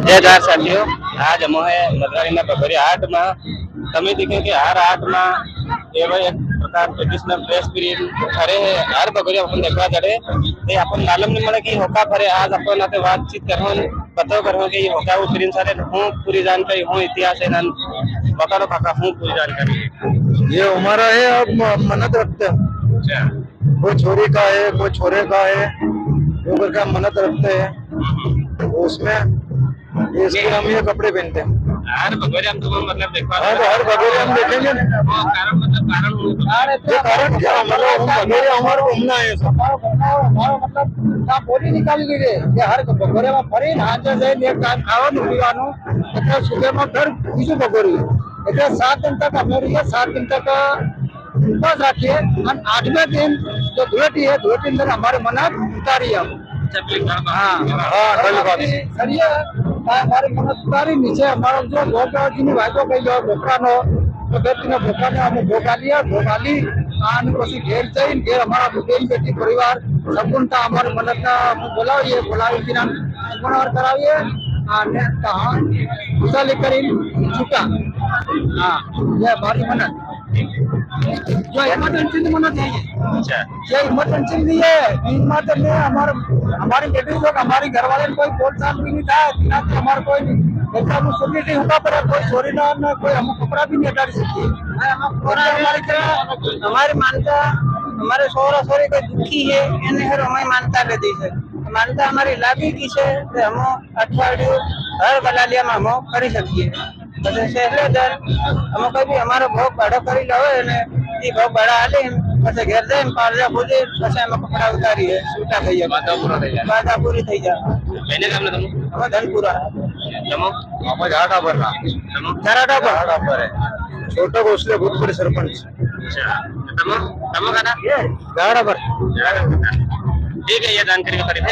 जय जार साथियों, आज हम है मदरारी में भगोरिया हाट में તમે દેખે કે હર હાટ માં એવા એક પ્રકાર ટ્રેડિશનલ ડ્રેસ પહેરીને ખરે હર ભગોરિયા अपन देखवा जड़े ते अपन मालूम नहीं મળે कि होका फरे आज अपन नाते बातचीत करहन पतो करहन कि होका उतरीन सारे हूं पूरी जानकारी हूं इतिहास है नन बताओ काका हूं पूरी जानकारी ये हमारा है। अब मन्नत रखते हैं, अच्छा कोई छोरी का है कोई छोरे का है, ऊपर का मन्नत रखते हैं तो उसमें इसके हम ये कपड़े पहनते हैं। हर भगोरिया हम तो मतलब देखवा हाँ तो हर भगोरिया हम देखेंगे ना। वो कारण मतलब कारण ये कारण क्या मतलब हम भगोरिया हमारे घूमना है सब। हमारा मतलब ના બોલી નીકાળી લીધી કે હર બગોરિયામાં ફરીને હાજર જઈને એક ટાઈમ ખાવાનું પીવાનું એટલે સુબહમાં ફેર બીજું બગોર્યું એટલે 7 दिन तक અમે રહીએ 7 दिन तक ઉપવાસ રાખીએ અને 8વેं दिन जो धुएटी है धुएटी अंदर हमारे मन्नत उतारी हम। हाँ सरिये हमारी मन्नत उतारी नीचे हमारा जो भोगा जी ने वायदो कही लो भोकानो तो व्यक्ति ने भोकाने हमें भोगा लिया भोगाली आन પછી ઘેર જઈને ઘેર અમારા બેન બેટી પરિવાર સંપૂર્ણતા અમારી મન્નતના બોલાવીએ બોલાવી વિના સંપૂર્ણ કરાવીએ અને ઉસાલી કરીને છૂટા। હા ये हमारी मन्नत जो इमरजेंसी की मन्नत है अच्छा ये इमरजेंसी नहीं है इमरजेंसी में हमारी लेडीज लोग हमारी घर वाले कोई बोलचाल भी नहीं था बिना हमारा कोई नहीं ऐसा हम सुनी नहीं होगा पर कोई चोरी ना कोई हम कपड़ा भी नहीं हटा सकती हमारी मानता हमारे सोरा सोरी कोई दुखी है એને હર અમે માનતા લીધી છે માનતા અમારી લાગી ગઈ છે કે અમે અઠવાડિયું હર બલાલિયામાં અમે કરી શકીએ પછી સહેલે દર અમે કોઈ બી અમારો ભોગ ભાડો કરી લાવે અને એ ભોગ ભાડા આલી પછી ઘેર જઈને પારજા પૂજી પછી અમે કપડા ઉતારીએ છૂટા થઈએ બાધા પૂરી થઈ જાય એને કામને તમે અમે ધનપુરા તમો हम झाड़ा पर ना ધરાડા પર झाड़ा पर है छोटा घोसले भूतपूर्व सरपंच अच्छा तमो तमो का ना झाड़ा पर। ठीक है ये जानकारी खरीदे